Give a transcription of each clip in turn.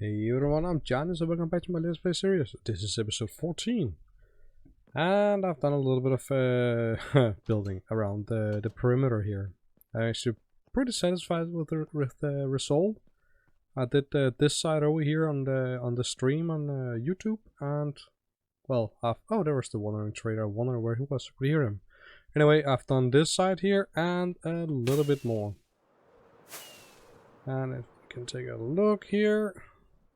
Hey everyone, I'm Djarnis and welcome back to my Let's Play series. This is episode 14. And I've done a little bit of building around the perimeter here. I'm actually pretty satisfied with the result. I did this side over here on the stream on YouTube, and well, oh, there was the wandering trader. I wonder where he was. Could hear him. Anyway, I've done this side here and a little bit more. And if you can take a look here,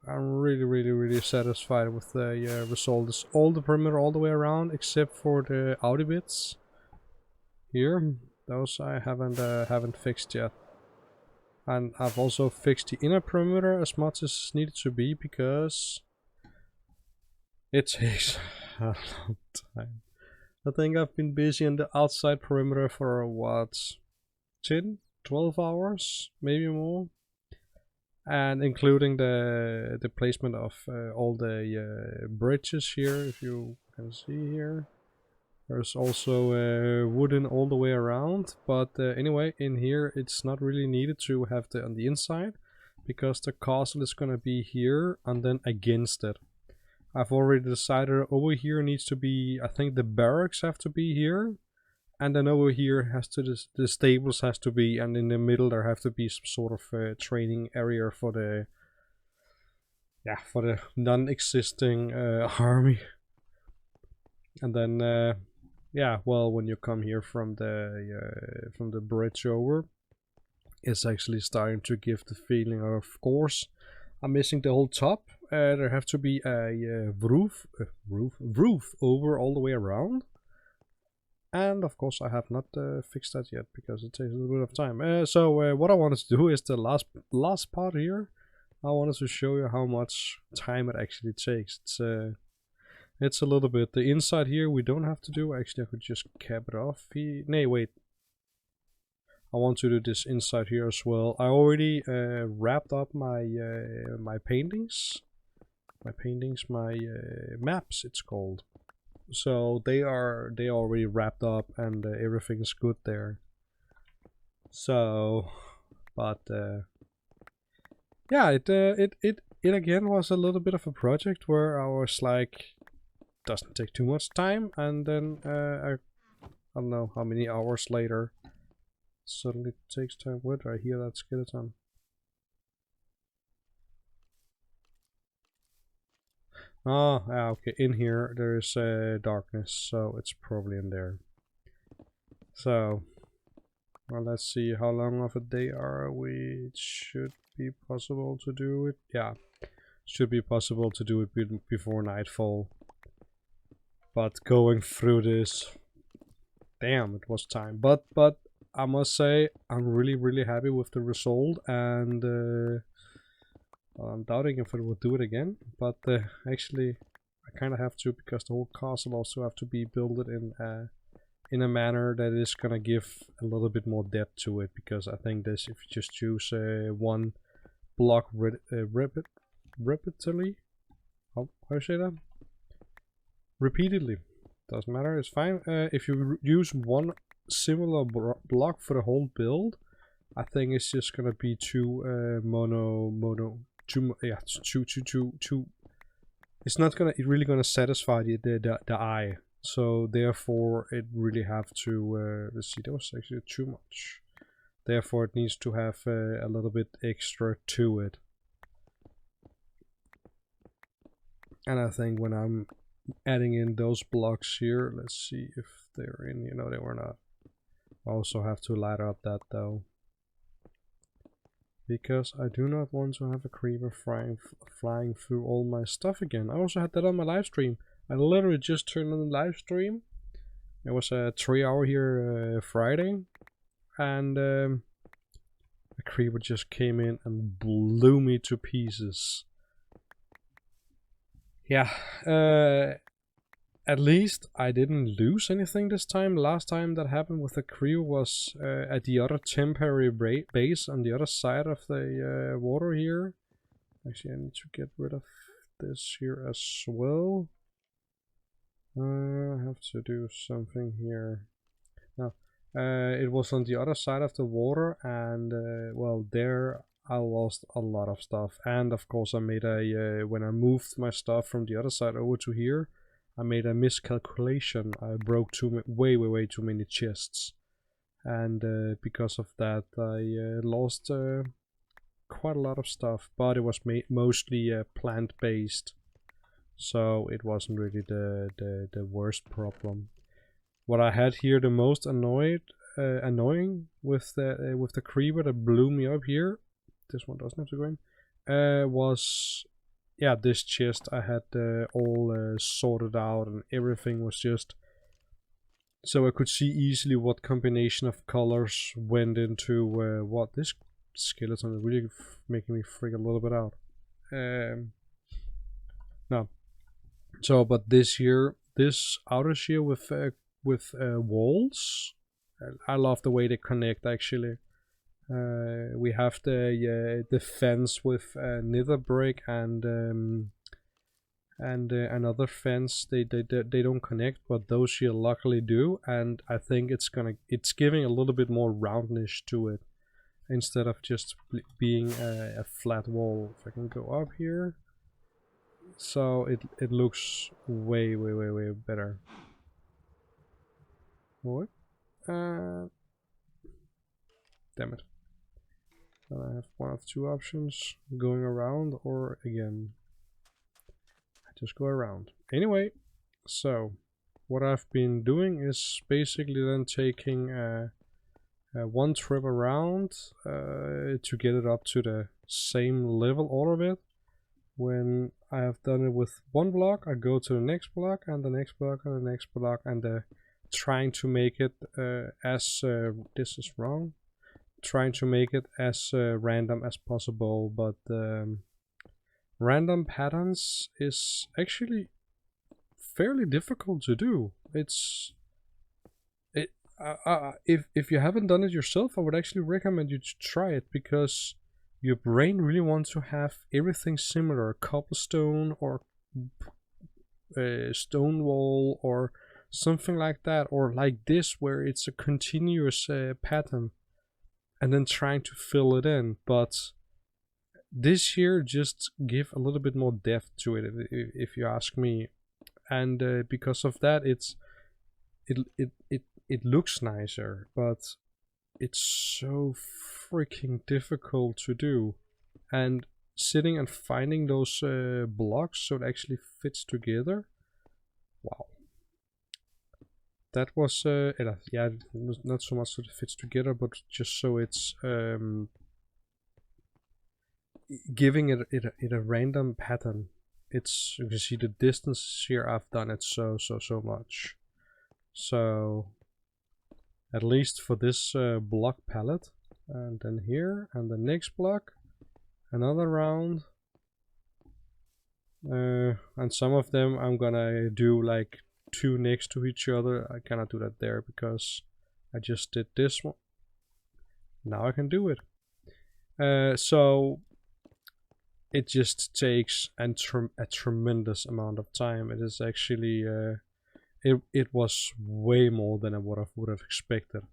I'm really satisfied with the result. It's all the perimeter all the way around except for the outer bits here. Those I haven't fixed yet. And I've also fixed the inner perimeter as much as needed to be because it takes a long time. I think I've been busy on the outside perimeter for what, 10, 12 hours, maybe more. And including the placement of all the bridges here, if you can see here. There's also wooden all the way around, but anyway, in here it's not really needed to have on the inside, because the castle is gonna be here and then against it. I've already decided over here needs to be, I think the barracks have to be here. And then over here has to the stables has to be, and in the middle there have to be some sort of training area for the non-existing army. And then yeah, well, when you come here from the bridge over, it's actually starting to give the feeling of course I'm missing the whole top. There have to be a roof over all the way around. And of course I have not fixed that yet because it takes a little bit of time. So what I wanted to do is the last part here. I wanted to show you how much time it actually takes. It's a little bit. The inside here we don't have to do. Actually, I could just cap it off. Nay, wait. I want to do this inside here as well. I already wrapped up my my paintings. My maps, it's called. So they are already wrapped up and everything's good there. So, but yeah, it again was a little bit of a project where I was like, doesn't take too much time, and then I don't know how many hours later, suddenly it takes time. Where do I hear that skeleton? Oh, yeah, okay, in here there's darkness, so it's probably in there. So, well, let's see how long of a day are we. It should be possible to do it. Yeah, should be possible to do it before nightfall. But going through this, damn, it was time. But I must say, I'm really happy with the result, and I'm doubting if I will do it again, but actually I kind of have to, because the whole castle also have to be built in a manner that is gonna give a little bit more depth to it. Because I think this, if you just choose one block repeatedly, how do you say that? Repeatedly, doesn't matter. It's fine. If you use one similar block for the whole build, I think it's just gonna be too too. It's not really gonna satisfy the eye. So therefore, it really have to. Let's see, that was actually too much. Therefore, it needs to have a little bit extra to it. And I think when I'm adding in those blocks here, let's see if they're in. You know, they were not. I also have to light up that though, because I do not want to have a creeper flying through all my stuff again. I also had that on my live stream. I literally just turned on the live stream. It was a 3-hour here Friday, and a creeper just came in and blew me to pieces. Yeah, at least I didn't lose anything this time. Last time that happened with the crew was at the other temporary base on the other side of the water here. Actually, I need to get rid of this here as well. I have to do something here. No, it was on the other side of the water, and well, there I lost a lot of stuff, and of course I made a when I moved my stuff from the other side over to here, I made a miscalculation. I broke way too many chests, and because of that I lost quite a lot of stuff, but it was mostly plant-based, so it wasn't really the worst problem. What I had here the most annoying with the creeper that blew me up here, this one doesn't have to go in, was yeah, this chest. I had all sorted out and everything was just so I could see easily what combination of colors went into what. This skeleton is really making me freak a little bit out. No, so but this outer shear with walls, I love the way they connect actually. We have the fence with nether brick and another fence. They don't connect, but those here luckily do, and I think it's giving a little bit more roundness to it instead of just being a flat wall. If I can go up here, so it looks way better. What? Damn it. I have one of two options, going around or again. I just go around. Anyway, so what I've been doing is basically then taking one trip around to get it up to the same level, all of it. When I have done it with one block, I go to the next block and the next block and the next block, and trying to make it as this is wrong. Trying to make it as random as possible, but random patterns is actually fairly difficult to do. If you haven't done it yourself, I would actually recommend you to try it, because your brain really wants to have everything similar, cobblestone or stone wall or something like that, or like this where it's a continuous pattern, and then trying to fill it in. But this here just give a little bit more depth to it, if you ask me, and because of that, it looks nicer, but it's so freaking difficult to do. And sitting and finding those blocks so it actually fits together, wow. That was yeah, it was not so much so it fits together, but just so it's giving it a random pattern. It's, you can see the distance here. I've done it so much. So at least for this block palette, and then here and the next block, another round, and some of them I'm gonna do like two next to each other. I cannot do that there because I just did this one. Now I can do it. So it just takes a tremendous amount of time. It is actually it was way more than I would have expected.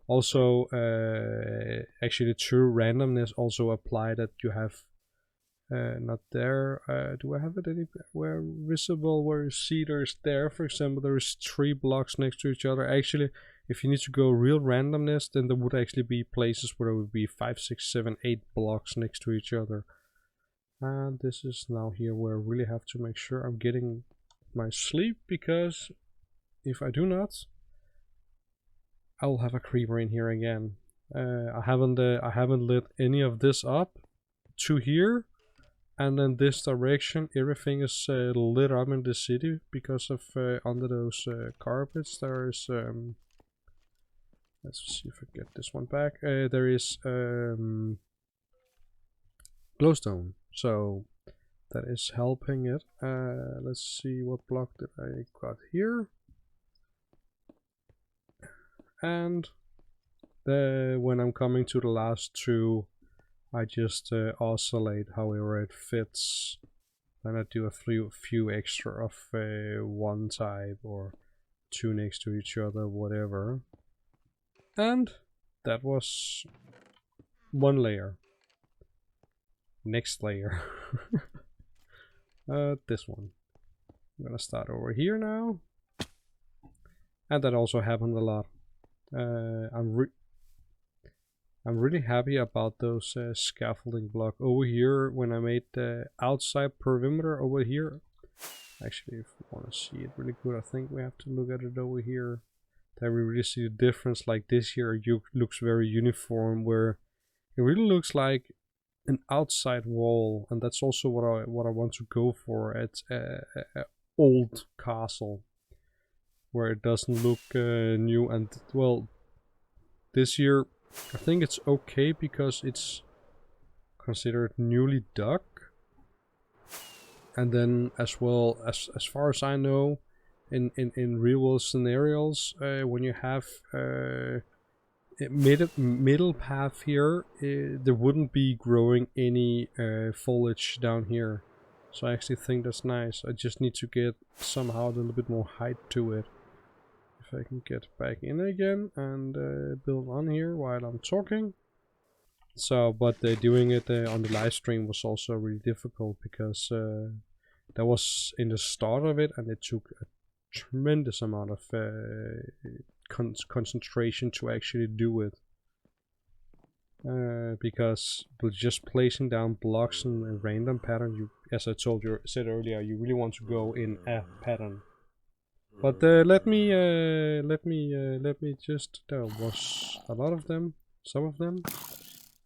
Also, actually, the true randomness also apply that you have not there. Do I have it anywhere visible where you see there's there? For example, there is 3 blocks next to each other. Actually, if you need to go real randomness, then there would actually be places where there would be 5, 6, 7, 8 blocks next to each other. And this is now here where I really have to make sure I'm getting my sleep, because if I do not, I'll have a creeper in here again. I haven't lit any of this up to here, and then this direction everything is lit up in the city because of under those carpets there is let's see if I get this one back. There is glowstone, so that is helping it. Let's see, what block did I got here? And when I'm coming to the last 2, I just oscillate however it fits. Then I do a few extra of one type or 2 next to each other, whatever. And that was one layer. next layer. This one. I'm gonna start over here now. And that also happened a lot. I'm really happy about those scaffolding block over here when I made the outside perimeter over here. Actually, if we want to see it really good, I think we have to look at it over here. Then we really see the difference. Like this here, looks very uniform, where it really looks like an outside wall, and that's also what I want to go for at old castle, where it doesn't look new. And well, this year I think it's okay because it's considered newly dug. And then as well, as far as I know, in real world scenarios, when you have middle path here, there wouldn't be growing any foliage down here. So I actually think that's nice. I just need to get somehow a little bit more height to it. If I can get back in again and build on here while I'm talking. So, but doing it on the live stream was also really difficult because that was in the start of it, and it took a tremendous amount of concentration to actually do it. Because with just placing down blocks in a random pattern, you, as I said earlier, you really want to go in a pattern. But let me just, there was a lot of them, some of them.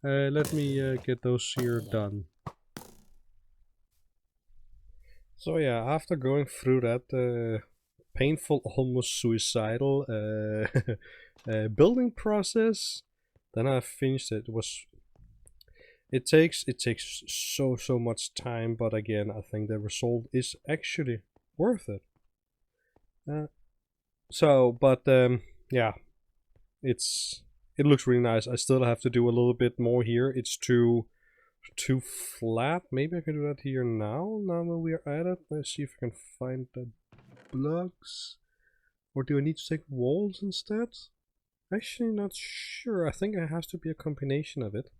Let me get those here done. So yeah, after going through that painful, almost suicidal building process, then I finished it. It takes so much time, but again, I think the result is actually worth it. Yeah, it looks really nice. I still have to do a little bit more here. It's too flat. Maybe I can do that here now that we are at it. Let's see if I can find the blocks. Or do I need to take walls instead? Actually not sure. I think it has to be a combination of it.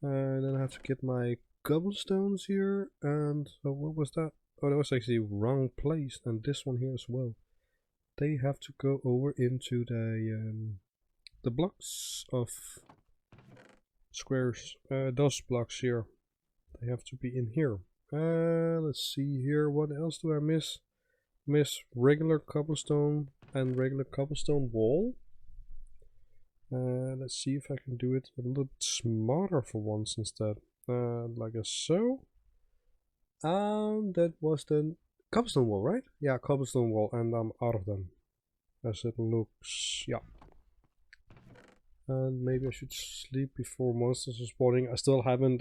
Then I have to get my cobblestones here. And what was that? Oh, that was actually wrong place. And this one here as well. They have to go over into the blocks of squares. Those blocks here, they have to be in here. Let's see here. What else do I miss? Miss regular cobblestone and regular cobblestone wall. Let's see if I can do it a little bit smarter for once instead. Like so. And that was the cobblestone wall, right? Yeah, cobblestone wall, and I'm out of them. As it looks, yeah. And maybe I should sleep before monsters are spawning. I still haven't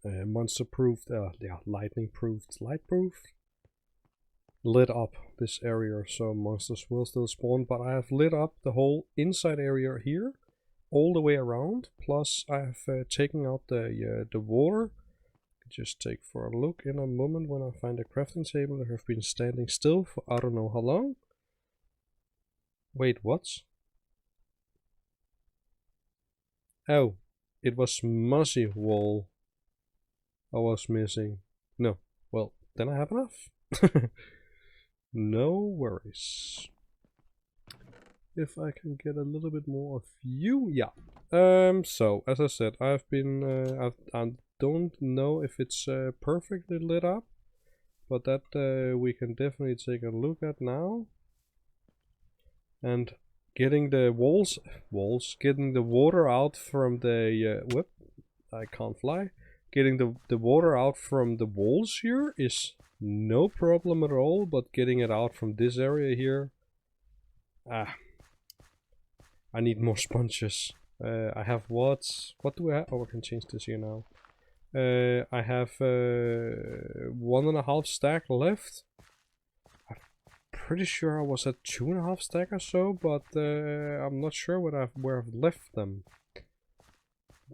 monster proofed, lightning proofed, light proof lit up this area, so monsters will still spawn. But I have lit up the whole inside area here, all the way around. Plus, I have taken out the water. Just take for a look in a moment when I find a crafting table. I have been standing still for I don't know how long. Wait, what? Oh, it was mossy wall I was missing. No, well, then I have enough. No worries. If I can get a little bit more of you, yeah. So as I said, I've been I don't know if it's perfectly lit up, but that we can definitely take a look at now. And getting the getting the water out from the whoop, I can't fly. Getting the water out from the walls here is no problem at all, but getting it out from this area here, I need more sponges. I have what do I have? Oh, I can change this here now. I have 1.5 stack left. I'm pretty sure I was at 2.5 stack or so, but I'm not sure where I've left them.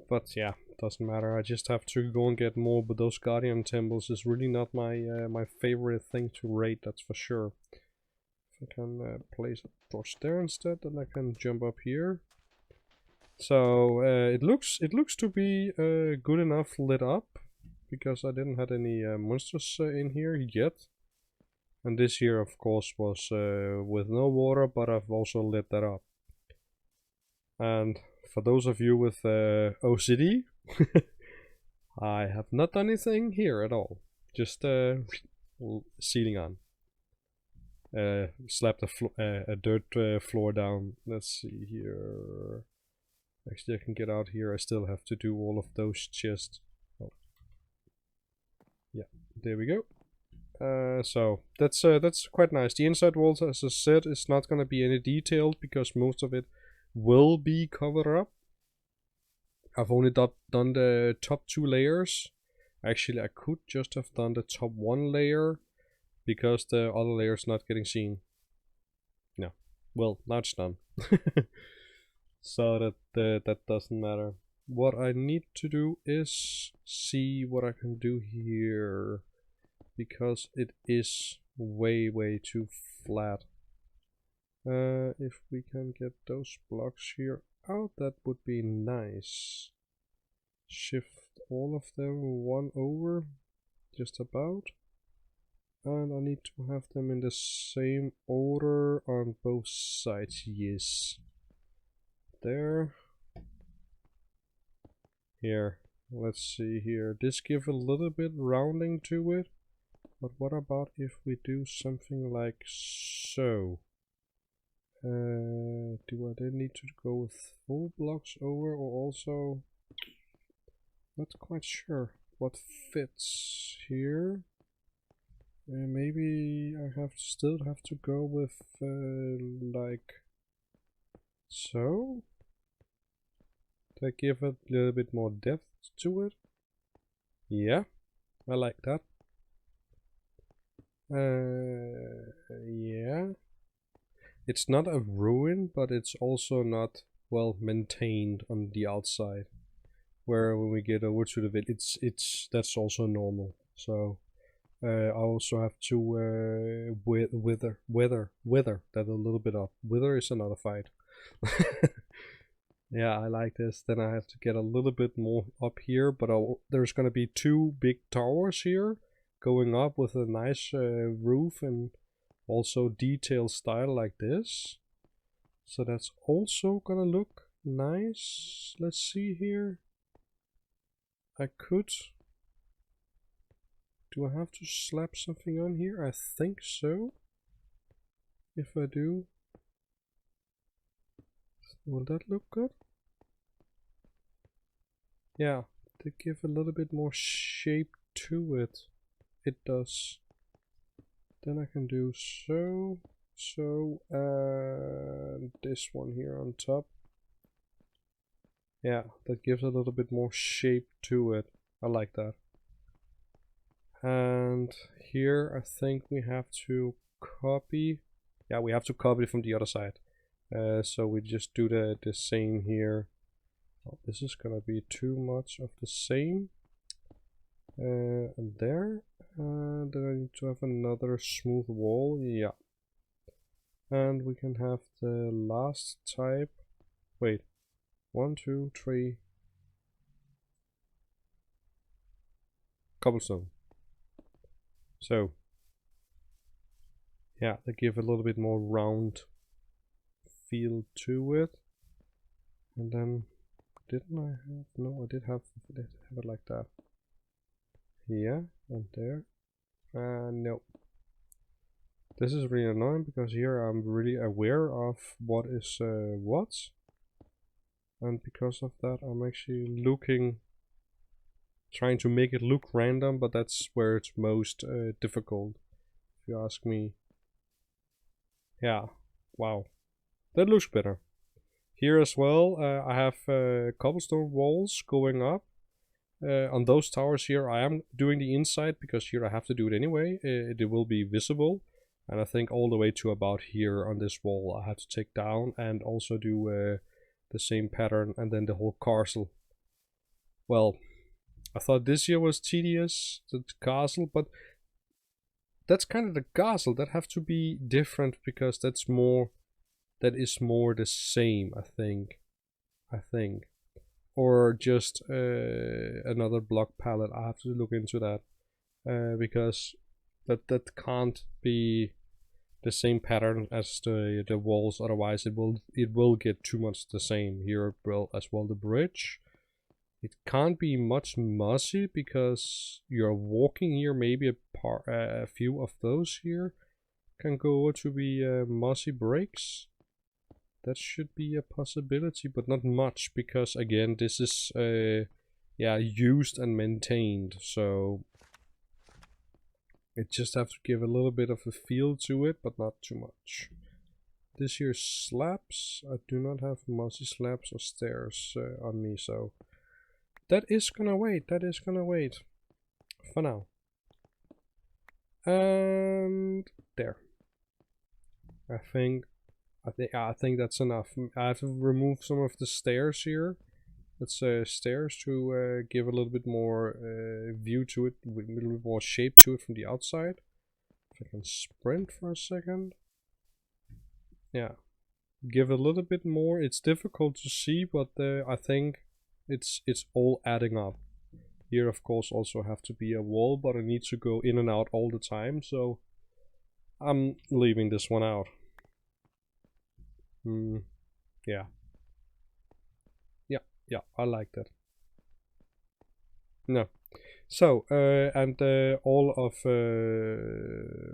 But yeah, doesn't matter. I just have to go and get more. But those guardian temples is really not my my favorite thing to raid. That's for sure. If I can place a torch there instead, then I can jump up here. So it looks to be good enough lit up, because I didn't have any monsters in here yet. And this here, of course, was with no water, but I've also lit that up. And for those of you with OCD, I have not done anything here at all. Just sealing on. Slapped a dirt floor down. Let's see here. Actually, I can get out here. I still have to do all of those chests. Oh. Yeah, there we go. So that's quite nice. The inside walls, as I said, is not gonna be any detailed because most of it will be covered up. I've only done the top 2 layers. Actually, I could just have done the top 1 layer because the other layer is not getting seen. No, well, now it's done. So that doesn't matter. What I need to do is see what I can do here, because it is way too flat. If we can get those blocks here out, that would be nice. Shift all of them 1 over, just about. And I need to have them in the same order on both sides, yes. There. Here, let's see here. This gives a little bit rounding to it. But what about if we do something like so? Do I then need to go with full blocks over, or also? Not quite sure what fits here. Maybe I still have to go with like so. To give it a little bit more depth to it. Yeah, I like that. Yeah. It's not a ruin, but it's also not well maintained on the outside. Where when we get over to the village, that's also normal. So I also have to wither that a little bit up. Wither is another fight. Yeah, I like this. Then I have to get a little bit more up here, but there's gonna be 2 big towers here going up with a nice roof and also detailed style like this. So that's also gonna look nice. Let's see here. I could. Do I have to slap something on here? I think so. If I do, will that look good? Yeah, to give a little bit more shape to it. It does. Then I can do so, and this one here on top. Yeah, that gives a little bit more shape to it. I like that. And here I think we have to copy. Yeah, we have to copy from the other side. So we just do the same here. Oh, this is gonna be too much of the same. And there. And then I need to have another smooth wall. Yeah. And we can have the last type. Wait. 1, 2, 3. Cobblestone. So. Yeah, they give a little bit more round feel to it. And then, didn't I have? No, I did have it like that. Yeah, and there. No. This is really annoying because here I'm really aware of what is what. And because of that I'm actually trying to make it look random, but that's where it's most difficult, if you ask me. Yeah, wow. That looks better. Here as well, I have cobblestone walls going up. On those towers here, I am doing the inside because here I have to do it anyway. It will be visible. And I think all the way to about here on this wall I have to take down and also do the same pattern, and then the whole castle. Well, I thought this here was tedious, the castle, but that's kind of the castle. That have to be different because that is more the same, I think. I think. Or just another block palette. I have to look into that. Because that can't be the same pattern as the walls, otherwise it will get too much the same. Here as well the bridge. It can't be much mossy because you're walking here. Maybe a few of those here can go over to be mossy bricks. That should be a possibility, but not much because again this is yeah, used and maintained, so it just have to give a little bit of a feel to it, but not too much. This here slabs. I do not have mossy slabs or stairs on me, so that is gonna wait. That is gonna wait for now. And there. I think that's enough. I have to remove some of the stairs here. Let's stairs to give a little bit more view to it, with a little bit more shape to it from the outside. If I can sprint for a second. Yeah, give a little bit more. It's difficult to see, but I think it's all adding up. Here, of course, also have to be a wall, but I need to go in and out all the time, so I'm leaving this one out. Yeah. Yeah, I like that. No. So, and all of,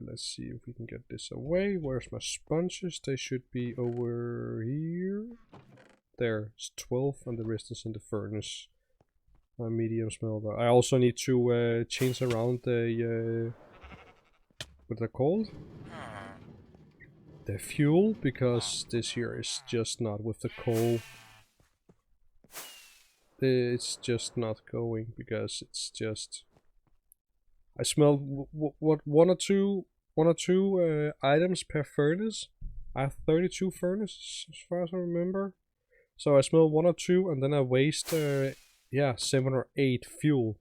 let's see if we can get this away. Where's my sponges? They should be over here. There, it's 12 and the rest is in the furnace. My medium smelter. I also need to change around the, what they're called? The fuel, because this here is just not with the coal. It's just not going because it's just. I smell what one or two items per furnace. I have 32 furnaces as far as I remember. So I smell 1 or 2 and then I waste yeah, 7 or 8 fuel.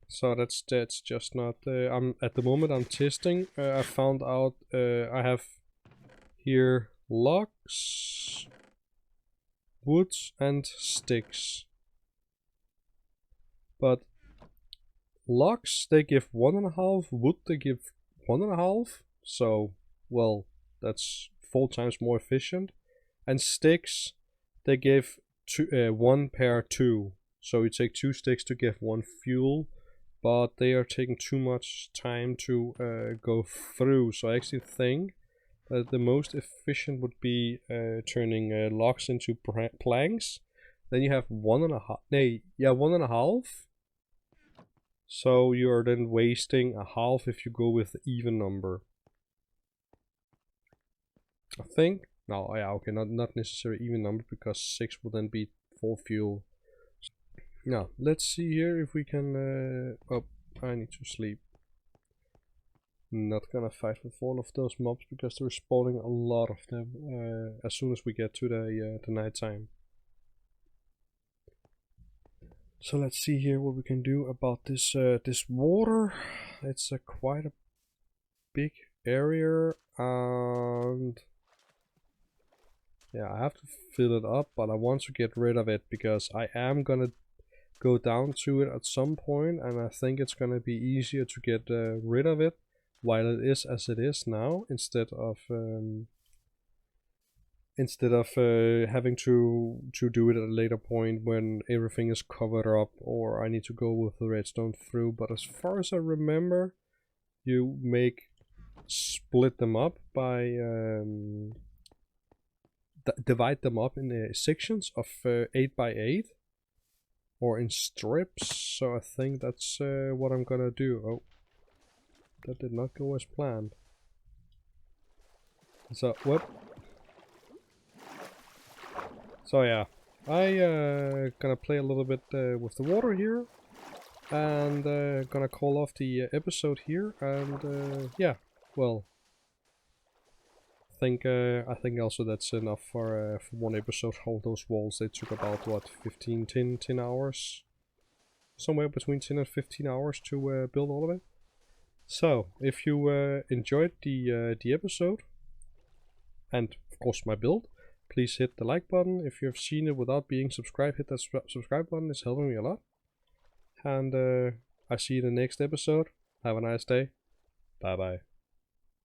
So that's just not. I'm at the moment I'm testing. I found out I have here logs, woods and sticks. But logs they give 1.5, wood they give 1.5. So well, that's 4 times more efficient. And sticks they give 1 per 2. So you take 2 sticks to get 1 fuel, but they are taking too much time to go through. So I actually think that the most efficient would be turning logs into planks. Then you have 1.5. Nay, yeah, 1.5. So you are then wasting a half if you go with the even number. I think. No, yeah, okay, not necessarily even number because 6 will then be 4 fuel. Now let's see here if we can. Oh, I need to sleep. Not gonna fight with all of those mobs because they're spawning a lot of them as soon as we get to the night time. So let's see here what we can do about this this water. It's quite a big area, and yeah, I have to fill it up, but I want to get rid of it because I am gonna go down to it at some point, and I think it's gonna be easier to get rid of it while it is as it is now, instead of having to do it at a later point when everything is covered up or I need to go with the redstone through. But as far as I remember, you split them up by divide them up in sections of 8 by 8 or in strips. So I think that's what I'm gonna do. Oh, that did not go as planned. So what? So yeah, I gonna play a little bit with the water here, and gonna call off the episode here. And yeah, well, I think also that's enough for one episode. All those walls, they took about what, 10 hours, somewhere between 10 and 15 hours to build all of it. So if you enjoyed the episode and of course my build, Please hit the like button. If you've seen it without being subscribed, hit that subscribe button. It's helping me a lot. And I see you in the next episode. Have a nice day. Bye bye.